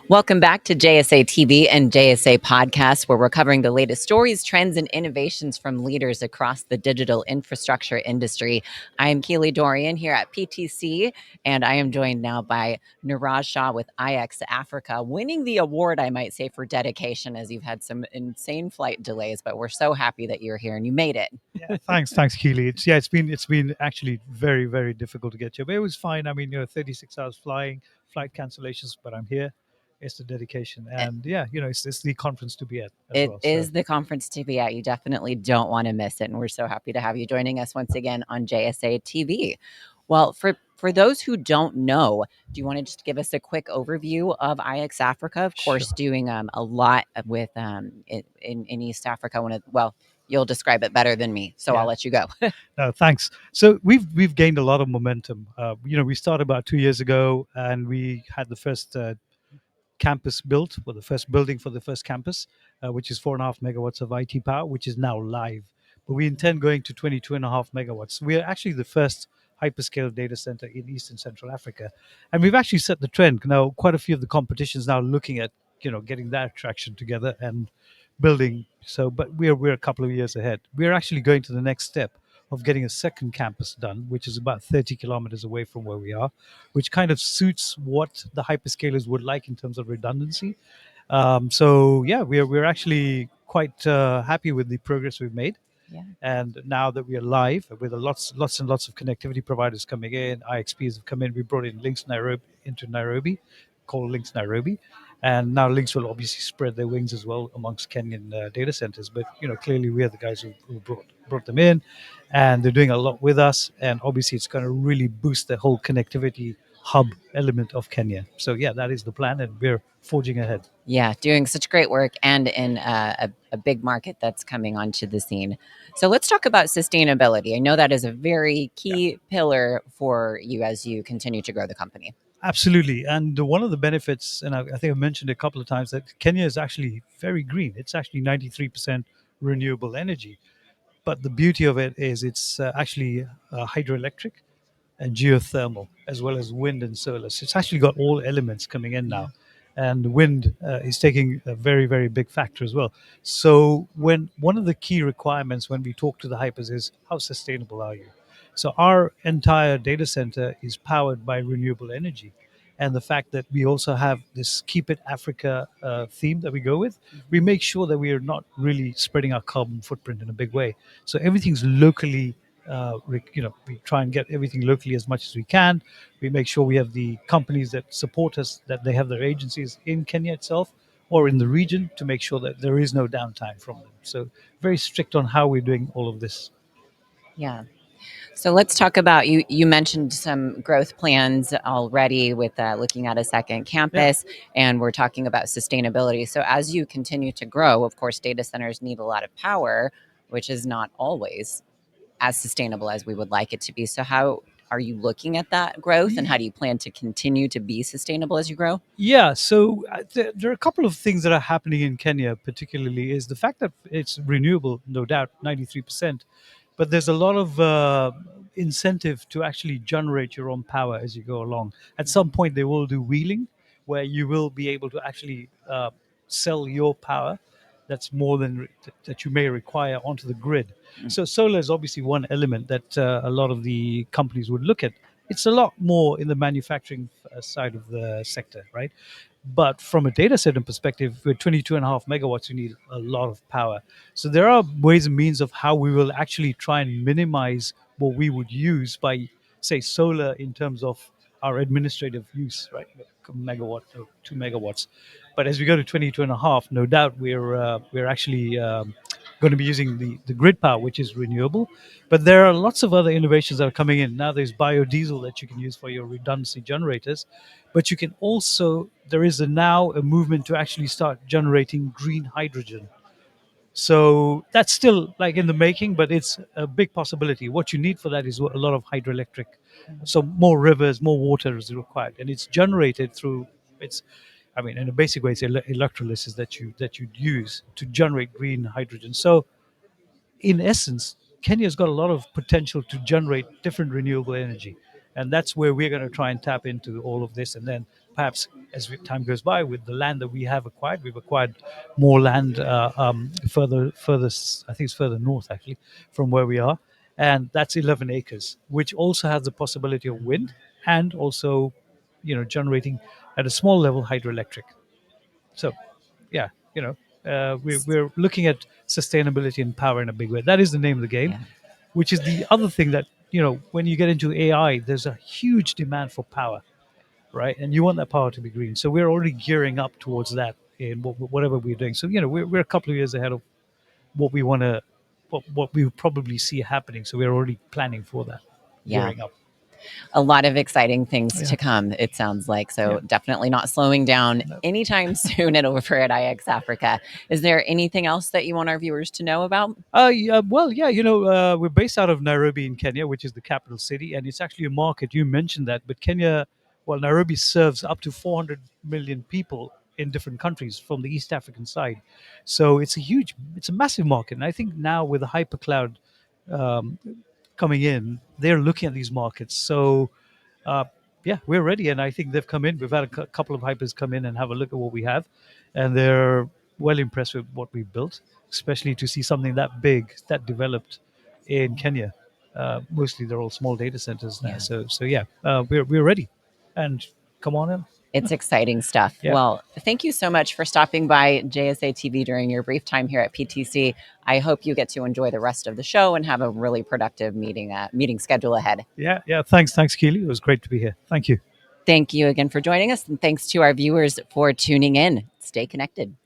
Welcome back to JSA TV and JSA Podcast, where we're covering the latest stories, trends, and innovations from leaders across the digital infrastructure industry. I am Kealey Dorian here at PTC, and I am joined now by Niraj Shah with iXAfrica, winning the award, I might say, for dedication, as you've had some insane flight delays, but we're so happy that you're here and you made it. Yeah, thanks, Keely. It's been actually very difficult to get here, but it was fine. I mean, 36 hours flying, flight cancellations, but I'm here. It's the dedication, and yeah, it's the conference to be at as It well. So is the conference to be at. You definitely don't want to miss it. And we're so happy to have you joining us once again on JSA TV. Well, for those who don't know, do you want to just give us a quick overview of iXAfrica? Of course, sure. doing a lot with in East Africa. Well, you'll describe it better than me, so I'll Yeah. let you go. No, thanks. So we've gained a lot of momentum. We started about 2 years ago, and we had the first campus built, or the first building for the first campus, which is 4.5 megawatts of IT power, which is now live. But we intend going to 22.5 megawatts. We are actually the first hyperscale data center in East and Central Africa, and we've actually set the trend. Now, quite a few of the competitions now looking at getting that traction together and building. So, but we're a couple of years ahead. We're actually going to the next step of getting a second campus done, which is about 30 kilometers away from where we are, which kind of suits what the hyperscalers would like in terms of redundancy. So yeah, we're actually quite happy with the progress we've made. Yeah. And now that we are live with lots and lots of connectivity providers coming in, IXPs have come in. We brought in Links Nairobi into Nairobi, called Links Nairobi, and now Links will obviously spread their wings as well amongst Kenyan data centers. But clearly we are the guys who brought them in, and they're doing a lot with us. And obviously it's going to really boost the whole connectivity hub element of Kenya. So yeah, that is the plan, and we're forging ahead. Yeah, doing such great work and in a big market that's coming onto the scene. So let's talk about sustainability. I know that is a very Yeah. key pillar for you as you continue to grow the company. Absolutely. And one of the benefits, and I think I've mentioned a couple of times, that Kenya is actually very green. It's actually 93% renewable energy. But the beauty of it is it's actually hydroelectric and geothermal, as well as wind and solar. So it's actually got all elements coming in Yeah. now. And wind is taking a very big factor as well. So when one of the key requirements when we talk to the hypers is how sustainable are you? So our entire data center is powered by renewable energy. And the fact that we also have this Keep It Africa theme that we go with, we make sure that we are not really spreading our carbon footprint in a big way. So everything's locally we try and get everything locally as much as we can. We make sure we have the companies that support us, that they have their agencies in Kenya itself or in the region to make sure that there is no downtime from them. So very strict on how we're doing all of this. Yeah. So let's talk about you. You mentioned some growth plans already with looking at a second Yeah. campus, and we're talking about sustainability. So as you continue to grow, of course, data centers need a lot of power, which is not always as sustainable as we would like it to be. So how are you looking at that growth, and how do you plan to continue to be sustainable as you grow? Yeah, so there are a couple of things that are happening in Kenya, particularly is the fact that it's renewable, no doubt, 93%, but there's a lot of incentive to actually generate your own power as you go along. At some point, they will do wheeling, where you will be able to actually sell your power that's more than that you may require onto the grid. So solar is obviously one element that a lot of the companies would look at. It's a lot more in the manufacturing side of the sector, right? But from a data center perspective, with 22.5 megawatts, you need a lot of power. So there are ways and means of how we will actually try and minimize what we would use by, say, solar in terms of our administrative use, right? Megawatt or 2 megawatts. But as we go to 22.5, no doubt we're actually going to be using the grid power, which is renewable. But there are lots of other innovations that are coming in. Now there's biodiesel that you can use for your redundancy generators, but you can also, there is now a movement to actually start generating green hydrogen. So that's still like in the making, but it's a big possibility. What you need for that is a lot of hydroelectric. So more rivers, more water is required, and it's generated through it's. I mean, in a basic way, it's electrolysis that you use to generate green hydrogen. So in essence, Kenya's got a lot of potential to generate different renewable energy, and that's where we're going to try and tap into all of this, and then perhaps as time goes by, with the land that we have acquired, we've acquired more land I think it's further north actually from where we are, and that's 11 acres, which also has the possibility of wind and also, generating at a small level hydroelectric. So, yeah, we're looking at sustainability and power in a big way. That is the name of the game, Yeah. which is the other thing that, when you get into AI, there's a huge demand for power, right? And you want that power to be green. So we're already gearing up towards that in whatever we're doing. So, we're a couple of years ahead of what we want to, what we probably see happening. So we're already planning for that, Yeah. gearing up. A lot of exciting things Yeah, to come, it sounds like. So yeah. definitely not slowing down No. anytime soon at over at iXAfrica. Is there anything else that you want our viewers to know about? Yeah, well, yeah, we're based out of Nairobi in Kenya, which is the capital city, and it's actually a market. You mentioned that, but Kenya, well, Nairobi serves up to 400 million people in different countries from the East African side. So it's a massive market. And I think now with the hypercloud um, coming in, they're looking at these markets. So, uh, yeah, we're ready, and I think they've come in. We've had a couple of hypers come in and have a look at what we have, and they're well impressed with what we've built, especially to see something that big, that developed in Kenya. Mostly they're all small data centers now. Yeah. So yeah, we're ready, and come on in. It's exciting stuff. Yeah, Well, thank you so much for stopping by JSA TV during your brief time here at PTC. I hope you get to enjoy the rest of the show and have a really productive meeting schedule ahead. yeah. Thanks, Keeley. It was great to be here. Thank you. Thank you again for joining us, and thanks to our viewers for tuning in. Stay connected.